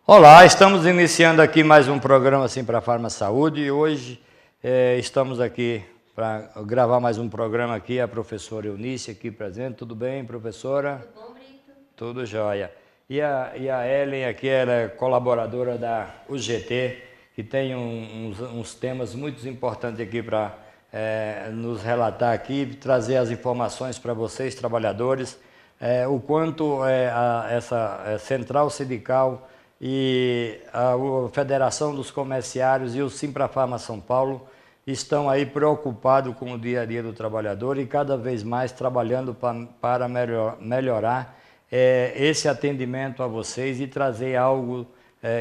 Olá, estamos iniciando aqui mais um programa assim para a Farma Saúde e hoje estamos aqui para gravar mais um programa aqui, a professora Eunice aqui presente. Tudo bem, professora? Tudo bom, Brito? Tudo jóia. E a Ellen aqui, ela é colaboradora da UGT, que tem uns temas muito importantes aqui para nos relatar aqui, trazer as informações para vocês, trabalhadores, o quanto essa central sindical e a Federação dos Comerciários e o Simprafarma São Paulo estão aí preocupados com o dia a dia do trabalhador e cada vez mais trabalhando para melhorar esse atendimento a vocês e trazer algo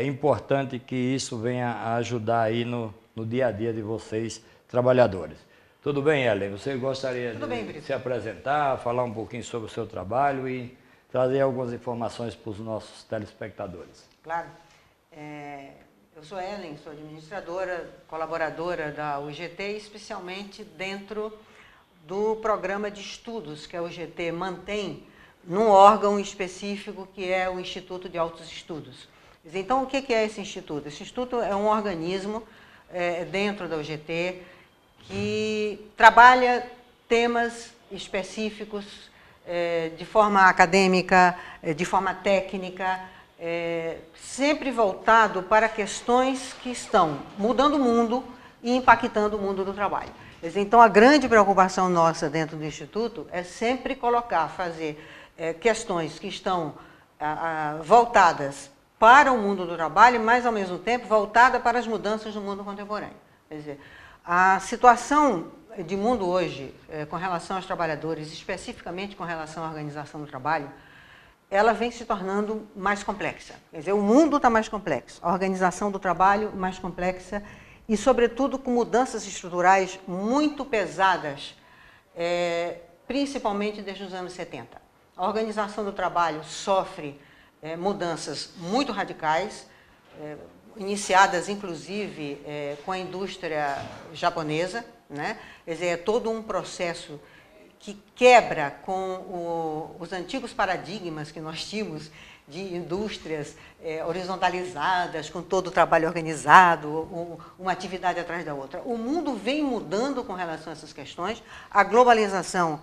importante que isso venha a ajudar aí no dia a dia de vocês, trabalhadores. Tudo bem, Ellen? Você gostaria de se apresentar, falar um pouquinho sobre o seu trabalho e trazer algumas informações para os nossos telespectadores? Claro. Eu sou Ellen, sou administradora, colaboradora da UGT, especialmente dentro do programa de estudos que a UGT mantém num órgão específico que é o Instituto de Altos Estudos. Então, o que é esse instituto? Esse instituto é um organismo dentro da UGT que trabalha temas específicos de forma acadêmica, de forma técnica, sempre voltado para questões que estão mudando o mundo e impactando o mundo do trabalho. Então, a grande preocupação nossa dentro do Instituto é sempre fazer questões que estão voltadas para o mundo do trabalho, mas, ao mesmo tempo, voltada para as mudanças do mundo contemporâneo. Quer dizer, a situação de mundo hoje, com relação aos trabalhadores, especificamente com relação à organização do trabalho, ela vem se tornando mais complexa. Quer dizer, o mundo está mais complexo, a organização do trabalho mais complexa e, sobretudo, com mudanças estruturais muito pesadas, principalmente desde os anos 70. A organização do trabalho sofre mudanças muito radicais, iniciadas, inclusive, com a indústria japonesa, né? Quer dizer, é todo um processo que quebra com os antigos paradigmas que nós tínhamos de indústrias horizontalizadas, com todo o trabalho organizado, uma atividade atrás da outra. O mundo vem mudando com relação a essas questões. A globalização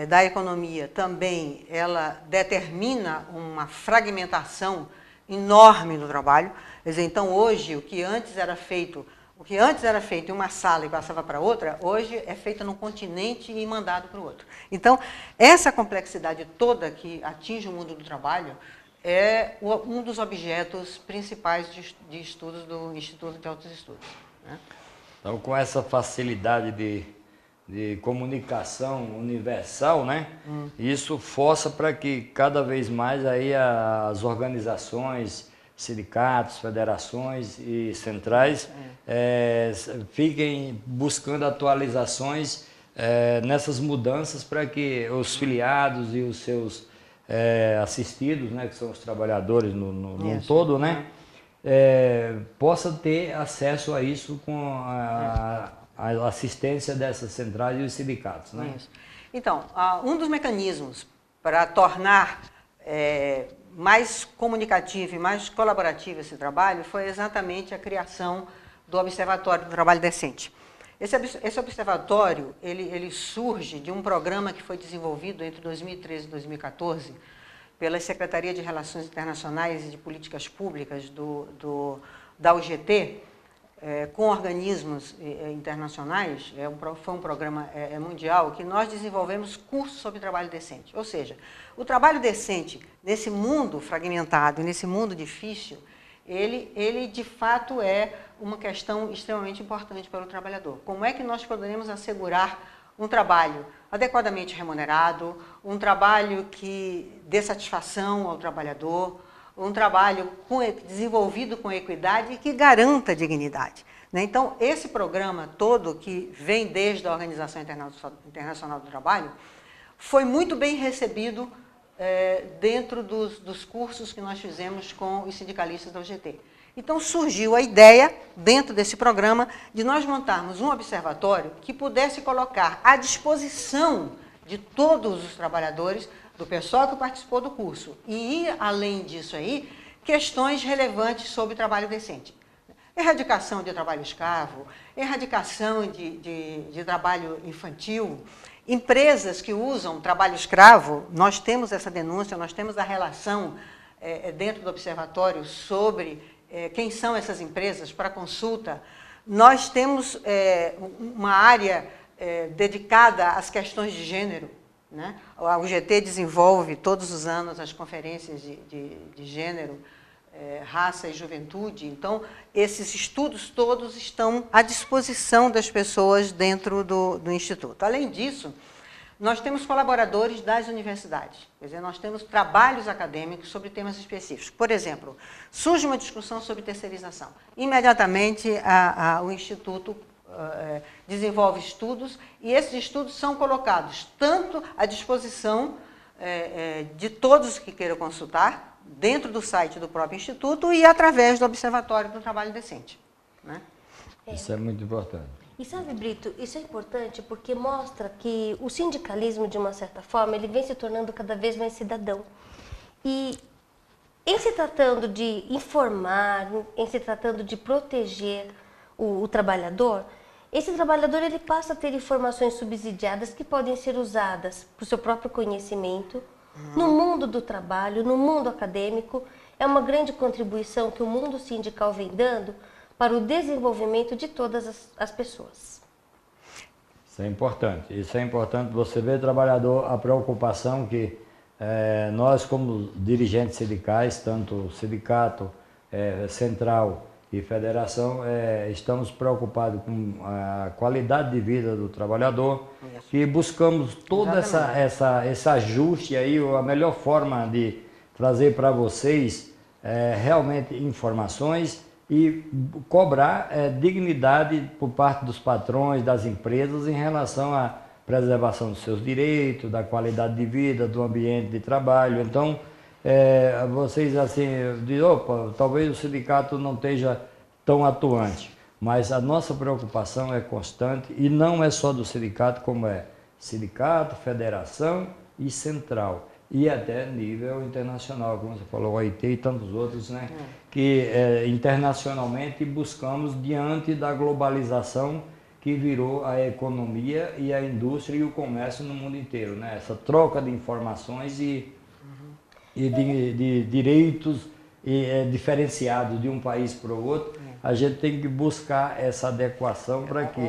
da economia também, ela determina uma fragmentação enorme no trabalho. Quer dizer, então, hoje, o que antes era feito em uma sala e passava para outra, hoje é feito num continente e mandado para o outro. Então, essa complexidade toda que atinge o mundo do trabalho é um dos objetos principais de estudos do Instituto de Altos Estudos, né? Então, com essa facilidade de comunicação universal, né? Isso força para que cada vez mais aí as organizações, sindicatos, federações e centrais fiquem buscando atualizações nessas mudanças para que os filiados e os seus assistidos, né, que são os trabalhadores no todo, né, possam ter acesso a isso com a assistência dessas centrais e os sindicatos, né? Isso. Então, um dos mecanismos para tornar mais comunicativo e mais colaborativo esse trabalho foi exatamente a criação do Observatório do Trabalho Decente. Esse observatório, ele surge de um programa que foi desenvolvido entre 2013 e 2014 pela Secretaria de Relações Internacionais e de Políticas Públicas da UGT, com organismos internacionais. Foi um programa mundial que nós desenvolvemos cursos sobre trabalho decente. Ou seja, o trabalho decente, nesse mundo fragmentado, nesse mundo difícil, ele de fato é uma questão extremamente importante para o trabalhador. Como é que nós poderemos assegurar um trabalho adequadamente remunerado, um trabalho que dê satisfação ao trabalhador, um trabalho desenvolvido com equidade e que garanta dignidade, né? Então, esse programa todo, que vem desde a Organização Internacional do Trabalho, foi muito bem recebido dentro dos cursos que nós fizemos com os sindicalistas da UGT. Então, surgiu a ideia, dentro desse programa, de nós montarmos um observatório que pudesse colocar à disposição de todos os trabalhadores, do pessoal que participou do curso, e ir além disso aí, questões relevantes sobre trabalho decente. Erradicação de trabalho escravo, erradicação de trabalho infantil, empresas que usam trabalho escravo, nós temos essa denúncia, nós temos a relação dentro do observatório sobre quem são essas empresas para consulta. Nós temos uma área dedicada às questões de gênero, né? A UGT desenvolve todos os anos as conferências de gênero, raça e juventude. Então, esses estudos todos estão à disposição das pessoas dentro do Instituto. Além disso, nós temos colaboradores das universidades, quer dizer, nós temos trabalhos acadêmicos sobre temas específicos. Por exemplo, surge uma discussão sobre terceirização. Imediatamente, o Instituto desenvolve estudos, e esses estudos são colocados tanto à disposição de todos que queiram consultar, dentro do site do próprio Instituto e através do Observatório do Trabalho Decente, né? Isso é muito importante. E sabe, Brito, isso é importante porque mostra que o sindicalismo, de uma certa forma, ele vem se tornando cada vez mais cidadão. E em se tratando de informar, em se tratando de proteger o trabalhador, esse trabalhador ele passa a ter informações subsidiadas que podem ser usadas para o seu próprio conhecimento, no mundo do trabalho, no mundo acadêmico. É uma grande contribuição que o mundo sindical vem dando para o desenvolvimento de todas as pessoas. Isso é importante. Isso é importante. Você vê, trabalhador, a preocupação que nós, como dirigentes sindicais, tanto sindicato, central e federação, estamos preocupados com a qualidade de vida do trabalhador. Isso. E buscamos todo esse ajuste aí, a melhor forma de trazer para vocês realmente informações e cobrar dignidade por parte dos patrões, das empresas, em relação à preservação dos seus direitos, da qualidade de vida, do ambiente de trabalho. Então, vocês assim dizem, opa, talvez o sindicato não esteja tão atuante, mas a nossa preocupação é constante, e não é só do sindicato, como é sindicato, federação e central, e até nível internacional, como você falou, o OIT e tantos outros, né? Que internacionalmente buscamos, diante da globalização que virou a economia e a indústria e o comércio no mundo inteiro, né? Essa troca de informações e de direitos diferenciados de um país para o outro. A gente tem que buscar essa adequação para que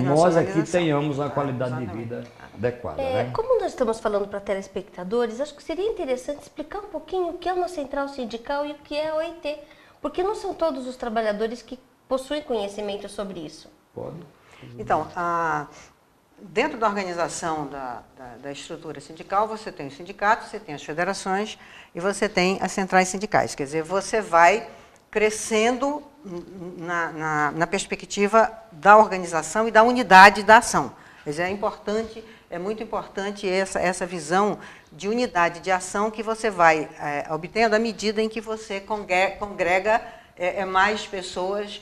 nós aqui tenhamos a qualidade de vida adequada. Né? Como nós estamos falando para telespectadores, acho que seria interessante explicar um pouquinho o que é uma central sindical e o que é a OIT, porque não são todos os trabalhadores que possuem conhecimento sobre isso. Pode. Então, dentro da organização da estrutura sindical, você tem os sindicatos, você tem as federações e você tem as centrais sindicais. Quer dizer, você vai crescendo na perspectiva da organização e da unidade da ação. Quer dizer, é muito importante essa visão de unidade de ação que você vai obtendo à medida em que você congrega mais pessoas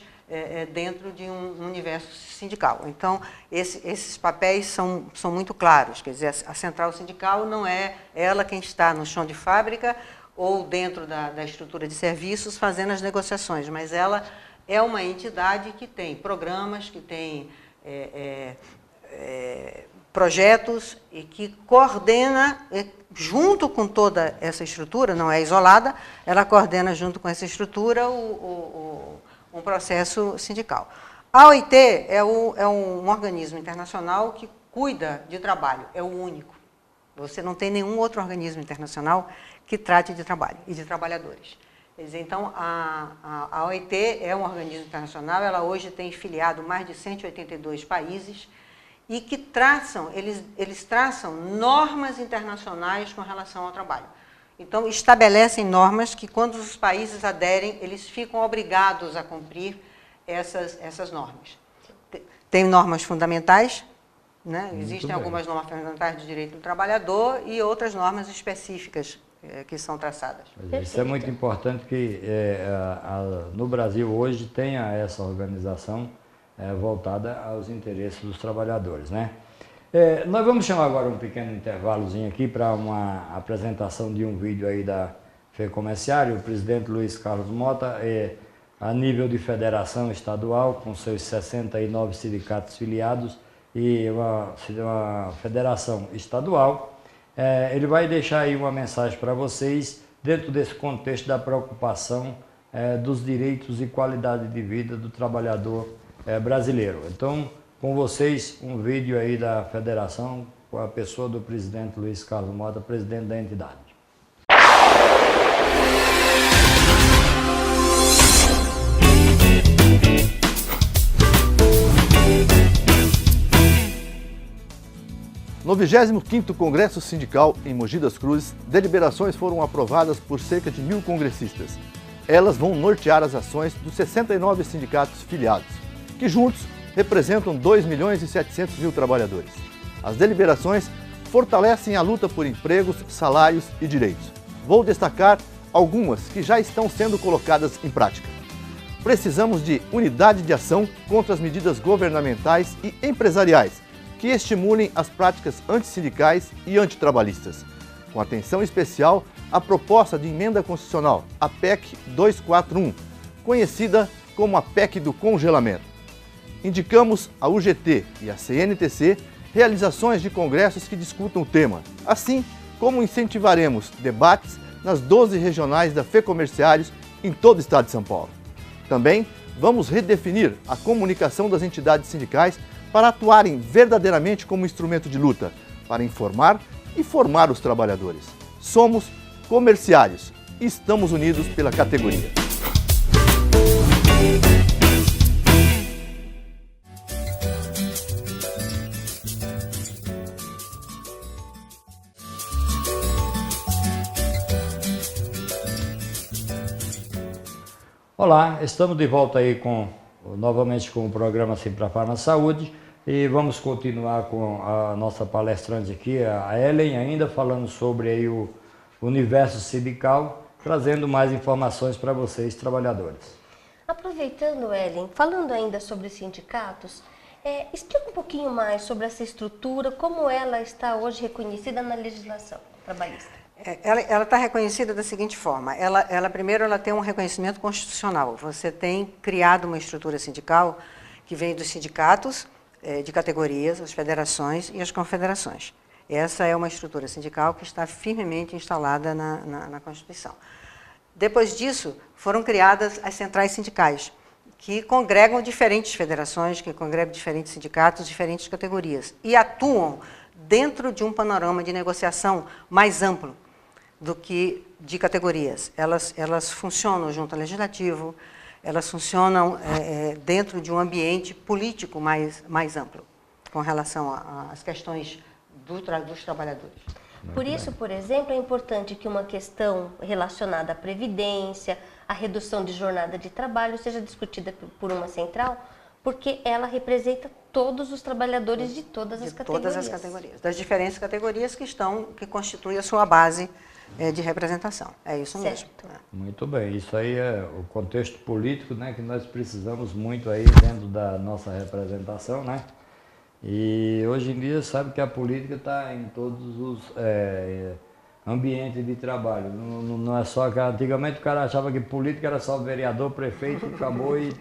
dentro de um universo sindical. Então, esses papéis são muito claros. Quer dizer, a central sindical não é ela quem está no chão de fábrica ou dentro da estrutura de serviços fazendo as negociações, mas ela é uma entidade que tem programas, que tem projetos e que coordena, junto com toda essa estrutura, não é isolada, ela coordena junto com essa estrutura um processo sindical. A OIT é um organismo internacional que cuida de trabalho, é o único. Você não tem nenhum outro organismo internacional que trate de trabalho e de trabalhadores. Quer dizer, então, a OIT é um organismo internacional, ela hoje tem filiado mais de 182 países e que eles traçam normas internacionais com relação ao trabalho. Então, estabelecem normas que, quando os países aderem, eles ficam obrigados a cumprir essas normas. Tem normas fundamentais, né? Existem algumas normas fundamentais do direito do trabalhador e outras normas específicas que são traçadas. Isso é muito importante que no Brasil hoje tenha essa organização voltada aos interesses dos trabalhadores, né? Nós vamos chamar agora um pequeno intervalozinho aqui para uma apresentação de um vídeo aí da FEComerciário, o presidente Luiz Carlos Mota, a nível de federação estadual, com seus 69 sindicatos filiados e uma federação estadual. Ele vai deixar aí uma mensagem para vocês, dentro desse contexto da preocupação dos direitos e qualidade de vida do trabalhador brasileiro. Então, com vocês, um vídeo aí da federação, com a pessoa do presidente Luiz Carlos Mota, presidente da entidade. No 25º Congresso Sindical em Mogi das Cruzes, deliberações foram aprovadas por cerca de 1.000 congressistas. Elas vão nortear as ações dos 69 sindicatos filiados, que juntos representam 2.700.000 trabalhadores. As deliberações fortalecem a luta por empregos, salários e direitos. Vou destacar algumas que já estão sendo colocadas em prática. Precisamos de unidade de ação contra as medidas governamentais e empresariais que estimulem as práticas antissindicais e antitrabalhistas. Com atenção especial à proposta de emenda constitucional, a PEC 241, conhecida como a PEC do congelamento. Indicamos a UGT e a CNTC realizações de congressos que discutam o tema, assim como incentivaremos debates nas 12 regionais da FEComerciários em todo o estado de São Paulo. Também vamos redefinir a comunicação das entidades sindicais para atuarem verdadeiramente como instrumento de luta, para informar e formar os trabalhadores. Somos comerciários e estamos unidos pela categoria. Olá, estamos de volta aí novamente com o programa Simprafar na Saúde e vamos continuar com a nossa palestrante aqui, a Ellen, ainda falando sobre aí o universo sindical, trazendo mais informações para vocês, trabalhadores. Aproveitando, Ellen, falando ainda sobre sindicatos, explica um pouquinho mais sobre essa estrutura, como ela está hoje reconhecida na legislação trabalhista. Ela está reconhecida da seguinte forma, primeiro ela tem um reconhecimento constitucional. Você tem criado uma estrutura sindical que vem dos sindicatos de categorias, as federações e as confederações. Essa é uma estrutura sindical que está firmemente instalada na Constituição. Depois disso, foram criadas as centrais sindicais, que congregam diferentes federações, que congregam diferentes sindicatos, diferentes categorias, e atuam dentro de um panorama de negociação mais amplo do que de categorias. Elas funcionam junto ao legislativo, elas funcionam dentro de um ambiente político mais amplo, com relação às questões dos trabalhadores. Por isso, por exemplo, é importante que uma questão relacionada à previdência, à redução de jornada de trabalho, seja discutida por uma central, porque ela representa todos os trabalhadores de todas as categorias. Todas as categorias, das diferentes categorias que constituem a sua base de representação. É isso mesmo. Muito bem, isso aí é o contexto político, né, que nós precisamos muito aí dentro da nossa representação, né? E hoje em dia sabe que a política está em todos os ambientes de trabalho. Não é só que antigamente o cara achava que política era só vereador, prefeito, acabou e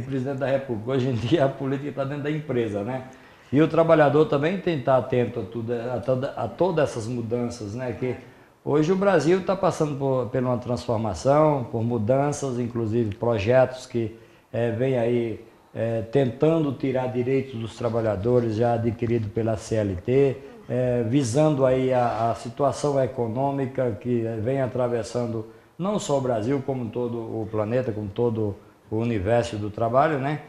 presidente da República. Hoje em dia a política está dentro da empresa, né? E o trabalhador também tem que estar atento a todas essas mudanças, né? Que hoje o Brasil está passando por uma transformação, por mudanças, inclusive projetos que vêm aí tentando tirar direitos dos trabalhadores já adquiridos pela CLT, visando aí a situação econômica que vem atravessando não só o Brasil, como todo o planeta, como todo o universo do trabalho, né?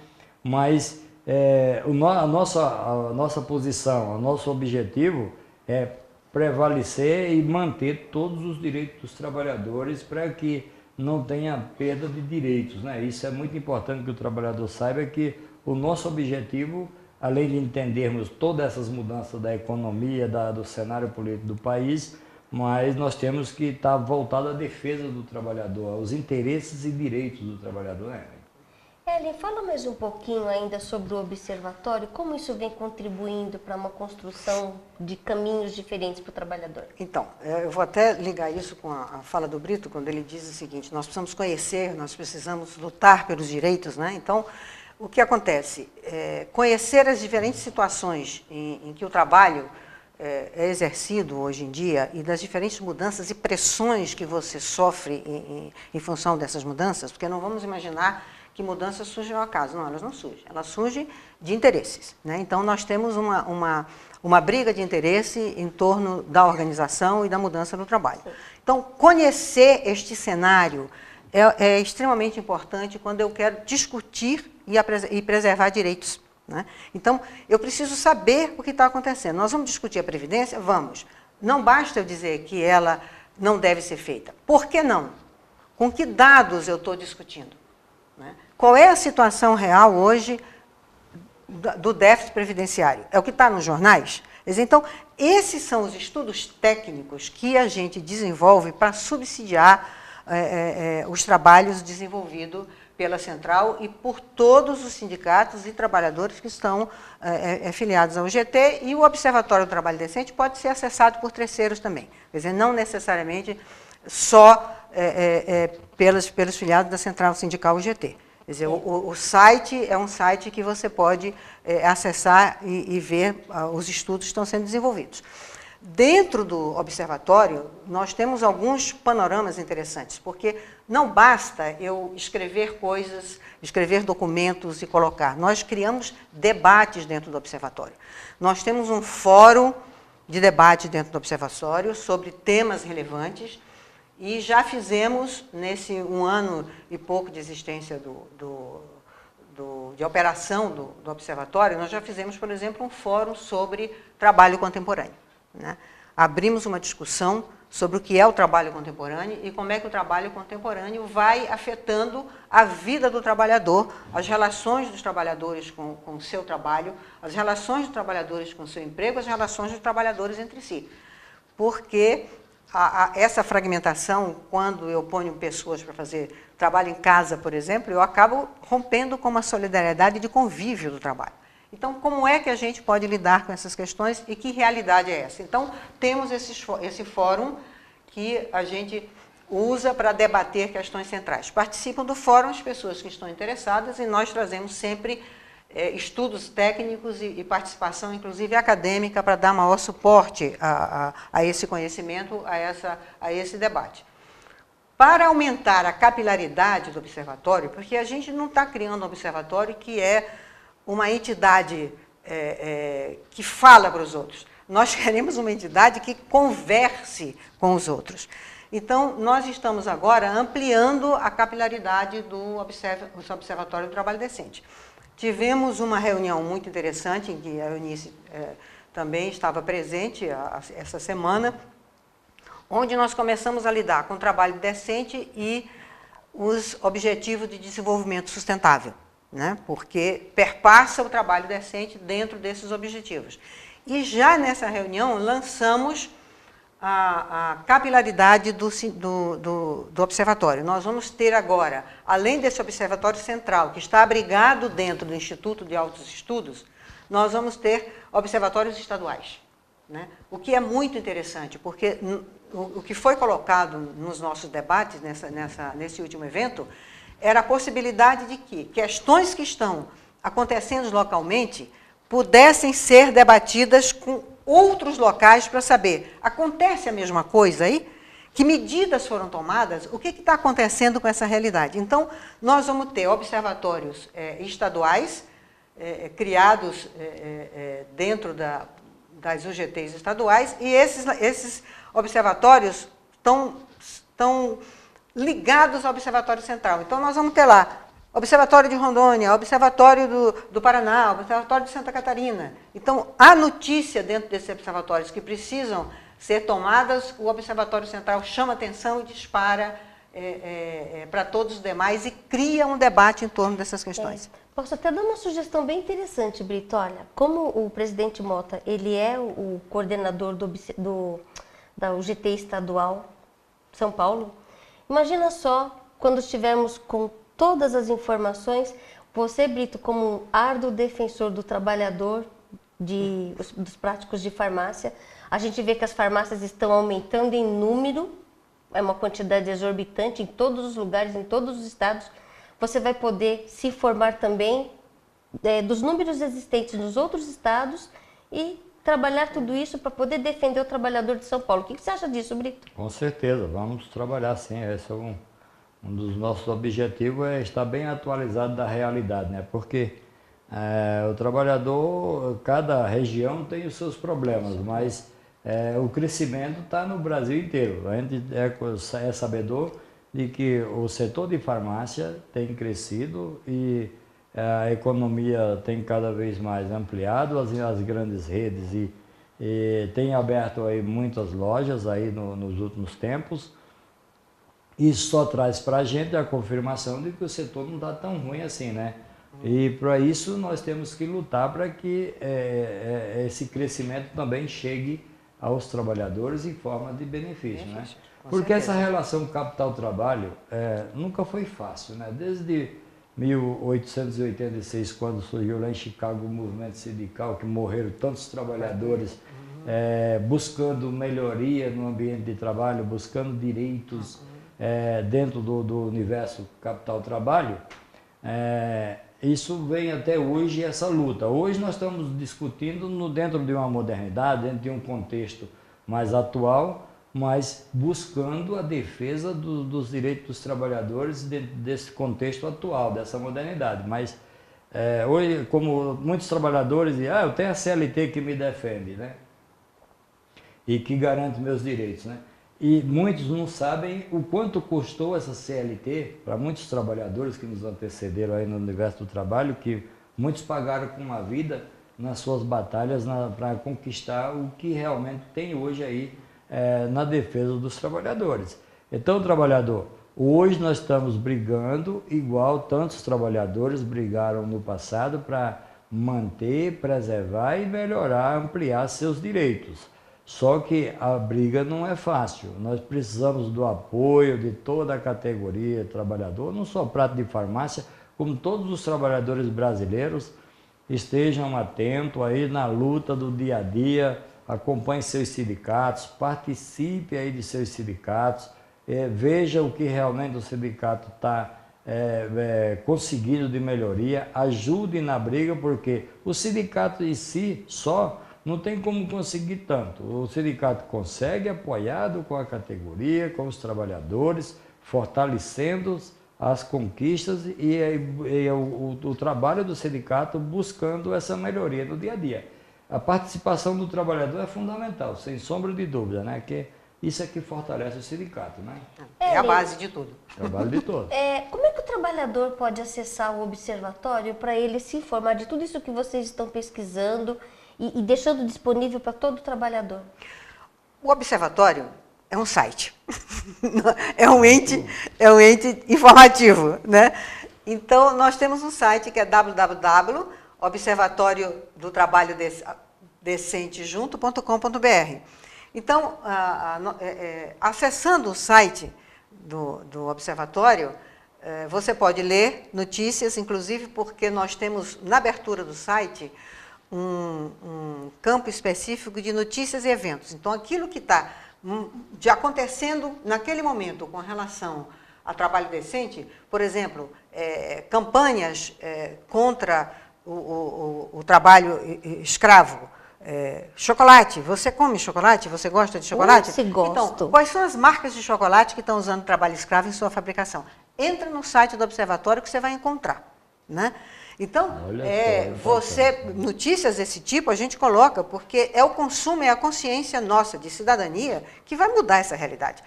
Mas a nossa posição, o nosso objetivo é prevalecer e manter todos os direitos dos trabalhadores para que não tenha perda de direitos, né? Isso é muito importante que o trabalhador saiba, que o nosso objetivo, além de entendermos todas essas mudanças da economia, do cenário político do país, mas nós temos que estar voltado à defesa do trabalhador, aos interesses e direitos do trabalhador, né? Ellen, fala mais um pouquinho ainda sobre o observatório, como isso vem contribuindo para uma construção de caminhos diferentes para o trabalhador. Então, eu vou até ligar isso com a fala do Brito, quando ele diz o seguinte: nós precisamos conhecer, nós precisamos lutar pelos direitos, né? Então, o que acontece? Conhecer as diferentes situações em que o trabalho é exercido hoje em dia e das diferentes mudanças e pressões que você sofre em função dessas mudanças, porque não vamos imaginar que mudanças surgem ao acaso. Não, elas não surgem. Elas surgem de interesses, né? Então, nós temos uma briga de interesse em torno da organização e da mudança no trabalho. Então, conhecer este cenário é extremamente importante quando eu quero discutir e preservar direitos, né? Então, eu preciso saber o que está acontecendo. Nós vamos discutir a Previdência? Vamos. Não basta eu dizer que ela não deve ser feita. Por que não? Com que dados eu estou discutindo? Né? Qual é a situação real hoje do déficit previdenciário? É o que está nos jornais? Então, esses são os estudos técnicos que a gente desenvolve para subsidiar os trabalhos desenvolvidos pela Central e por todos os sindicatos e trabalhadores que estão filiados ao GT, e o Observatório do Trabalho Decente pode ser acessado por terceiros também. Quer dizer, não necessariamente só pelos filiados da Central Sindical UGT. Quer dizer, o site é um site que você pode acessar e ver os estudos que estão sendo desenvolvidos. Dentro do observatório, nós temos alguns panoramas interessantes, porque não basta eu escrever coisas, escrever documentos e colocar. Nós criamos debates dentro do observatório. Nós temos um fórum de debate dentro do observatório sobre temas relevantes, e já fizemos, nesse 1 ano e pouco de existência de operação do observatório, nós já fizemos, por exemplo, um fórum sobre trabalho contemporâneo, né? Abrimos uma discussão sobre o que é o trabalho contemporâneo e como é que o trabalho contemporâneo vai afetando a vida do trabalhador, as relações dos trabalhadores com o seu trabalho, as relações dos trabalhadores com o seu emprego, as relações dos trabalhadores entre si. Porque essa fragmentação, quando eu ponho pessoas para fazer trabalho em casa, por exemplo, eu acabo rompendo com uma solidariedade de convívio do trabalho. Então, como é que a gente pode lidar com essas questões e que realidade é essa? Então, temos esse fórum que a gente usa para debater questões centrais. Participam do fórum as pessoas que estão interessadas e nós trazemos sempre estudos técnicos e participação, inclusive acadêmica, para dar maior suporte a esse conhecimento, a esse debate. Para aumentar a capilaridade do observatório, porque a gente não está criando um observatório que é uma entidade que fala para os outros. Nós queremos uma entidade que converse com os outros. Então, nós estamos agora ampliando a capilaridade do Observatório do Trabalho Decente. Tivemos uma reunião muito interessante, em que a Eunice também estava presente essa semana, onde nós começamos a lidar com o trabalho decente e os objetivos de desenvolvimento sustentável, né? Porque perpassa o trabalho decente dentro desses objetivos. E já nessa reunião lançamos a capilaridade do observatório. Nós vamos ter agora, além desse observatório central, que está abrigado dentro do Instituto de Altos Estudos, nós vamos ter observatórios estaduais, né? O que é muito interessante, porque o que foi colocado nos nossos debates nesse último evento era a possibilidade de que questões que estão acontecendo localmente pudessem ser debatidas com outros locais para saber, acontece a mesma coisa aí? Que medidas foram tomadas? O que está acontecendo com essa realidade? Então, nós vamos ter observatórios estaduais, criados dentro das UGTs estaduais, e esses observatórios estão ligados ao Observatório Central. Então, nós vamos ter lá Observatório de Rondônia, Observatório do Paraná, Observatório de Santa Catarina. Então, há notícia dentro desses observatórios que precisam ser tomadas, o Observatório Central chama atenção e dispara para todos os demais e cria um debate em torno dessas questões. Posso até dar uma sugestão bem interessante, Brito. Olha, como o presidente Mota, ele é o coordenador da UGT estadual São Paulo, imagina só, quando estivermos com todas as informações, Você, Brito, como um árduo defensor do trabalhador, dos práticos de farmácia, a gente vê que as farmácias estão aumentando em número, é uma quantidade exorbitante em todos os lugares, em todos os estados. Você vai poder se formar também dos números existentes nos outros estados e trabalhar tudo isso para poder defender o trabalhador de São Paulo. O que você acha disso, Brito? Com certeza, vamos trabalhar sim. Esse é um dos nossos objetivos, é estar bem atualizado da realidade, né? Porque o trabalhador, cada região tem os seus problemas, mas o crescimento está no Brasil inteiro. A gente é sabedor de que o setor de farmácia tem crescido e a economia tem cada vez mais ampliado, as grandes redes e tem aberto aí muitas lojas aí nos últimos tempos. Isso só traz para a gente a confirmação de que o setor não está tão ruim assim, né? E para isso nós temos que lutar para que esse crescimento também chegue aos trabalhadores em forma de benefício, né? Porque essa relação capital-trabalho nunca foi fácil, né? Desde 1886, quando surgiu lá em Chicago o movimento sindical, que morreram tantos trabalhadores buscando melhoria no ambiente de trabalho, buscando direitos dentro do universo capital-trabalho, isso vem até hoje, essa luta. Hoje nós estamos discutindo dentro de uma modernidade, dentro de um contexto mais atual, mas buscando a defesa dos direitos dos trabalhadores dentro desse contexto atual, dessa modernidade. Mas hoje, como muitos trabalhadores dizem, eu tenho a CLT que me defende, né? E que garante meus direitos, né? E muitos não sabem o quanto custou essa CLT para muitos trabalhadores que nos antecederam aí no universo do trabalho, que muitos pagaram com uma vida nas suas batalhas para conquistar o que realmente tem hoje aí na defesa dos trabalhadores. Então, trabalhador, hoje nós estamos brigando igual tantos trabalhadores brigaram no passado para manter, preservar e melhorar, ampliar seus direitos. Só que a briga não é fácil. Nós precisamos do apoio de toda a categoria trabalhador, não só prato de farmácia, como todos os trabalhadores brasileiros estejam atentos aí na luta do dia a dia, acompanhe seus sindicatos, participe aí de seus sindicatos, veja o que realmente o sindicato está conseguindo de melhoria, ajude na briga, porque o sindicato em si só não tem como conseguir tanto. O sindicato consegue, apoiado com a categoria, com os trabalhadores, fortalecendo as conquistas e o trabalho do sindicato buscando essa melhoria no dia a dia. A participação do trabalhador é fundamental, sem sombra de dúvida, né? Que isso é que fortalece o sindicato, né? É a base de tudo. É a base de tudo. Como é que o trabalhador pode acessar o observatório para ele se informar de tudo isso que vocês estão pesquisando e deixando disponível para todo trabalhador? O observatório é um site, é um ente informativo, né? Então, nós temos um site que é www.observatoriodoctrabalhodecentejunto.com.br. Então, acessando o site do observatório, você pode ler notícias, inclusive porque nós temos na abertura do site um campo específico de notícias e eventos. Então, aquilo que está acontecendo naquele momento com relação a trabalho decente, por exemplo, campanhas contra o trabalho escravo, chocolate, você come chocolate? Você gosta de chocolate? Se gosto. Então, quais são as marcas de chocolate que estão usando trabalho escravo em sua fabricação? Entra no site do observatório que você vai encontrar, né? Então, notícias desse tipo a gente coloca, porque é o consumo, é a consciência nossa de cidadania que vai mudar essa realidade.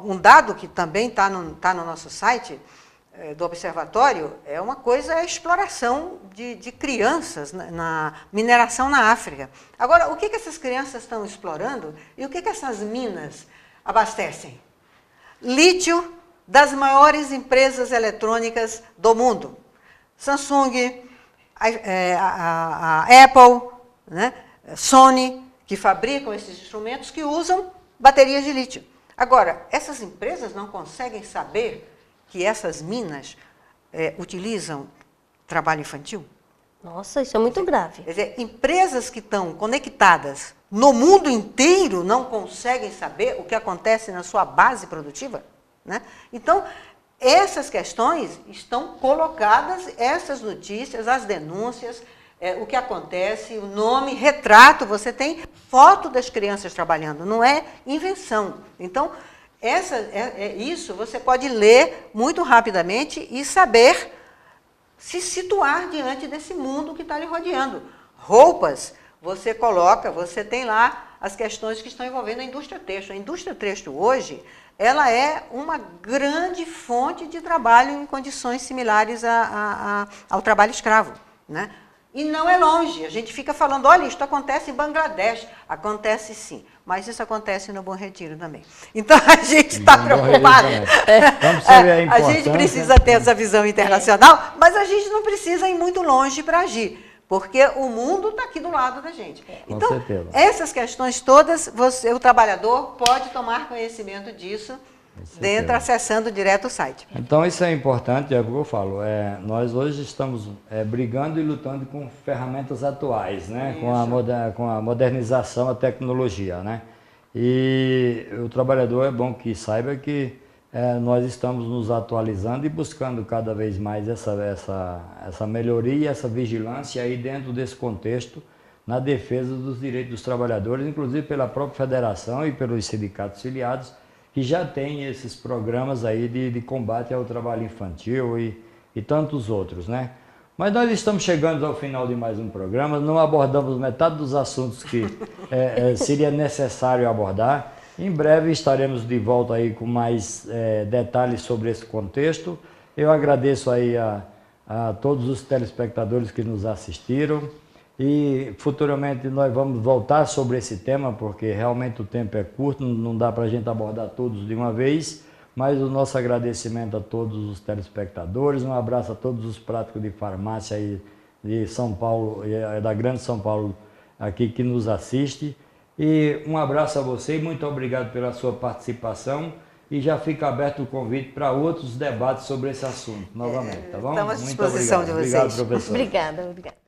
Um dado que também está no nosso site do observatório é uma coisa, a exploração de crianças na mineração na África. Agora, o que essas crianças estão explorando e o que essas minas abastecem? Lítio das maiores empresas eletrônicas do mundo. Samsung, a Apple, né, Sony, que fabricam esses instrumentos que usam baterias de lítio. Agora, essas empresas não conseguem saber que essas minas utilizam trabalho infantil? Nossa, isso é muito grave. Quer dizer, empresas que estão conectadas no mundo inteiro não conseguem saber o que acontece na sua base produtiva, né? Então, essas questões estão colocadas, essas notícias, as denúncias, o que acontece, o nome, retrato, você tem foto das crianças trabalhando, não é invenção. Então, isso você pode ler muito rapidamente e saber se situar diante desse mundo que está lhe rodeando. Roupas, você coloca, você tem lá as questões que estão envolvendo a indústria têxtil. A indústria têxtil hoje, ela é uma grande fonte de trabalho em condições similares ao trabalho escravo, né? E não é longe, a gente fica falando, olha, isso acontece em Bangladesh. Acontece sim, mas isso acontece no Bom Retiro também. Então a gente está preocupado. A gente precisa ter essa visão internacional, mas a gente não precisa ir muito longe para agir, porque o mundo está aqui do lado da gente. Então, essas questões todas, o trabalhador pode tomar conhecimento disso acessando direto o site. Então isso é importante, é o que eu falo, nós hoje estamos brigando e lutando com ferramentas atuais, né? Com a modernização, a tecnologia, né? E o trabalhador é bom que saiba que nós estamos nos atualizando e buscando cada vez mais essa melhoria, essa vigilância aí dentro desse contexto, na defesa dos direitos dos trabalhadores, inclusive pela própria federação e pelos sindicatos filiados, que já tem esses programas aí de combate ao trabalho infantil e tantos outros, né? Mas nós estamos chegando ao final de mais um programa, não abordamos metade dos assuntos que seria necessário abordar. Em breve estaremos de volta aí com mais detalhes sobre esse contexto. Eu agradeço aí a todos os telespectadores que nos assistiram. E futuramente nós vamos voltar sobre esse tema, porque realmente o tempo é curto, não dá para a gente abordar todos de uma vez, mas o nosso agradecimento a todos os telespectadores, um abraço a todos os práticos de farmácia aí de São Paulo, da Grande São Paulo, aqui que nos assiste, e um abraço a você e muito obrigado pela sua participação, e já fica aberto o convite para outros debates sobre esse assunto, novamente, tá bom? Estamos à disposição de vocês. Obrigado, professor. Obrigada.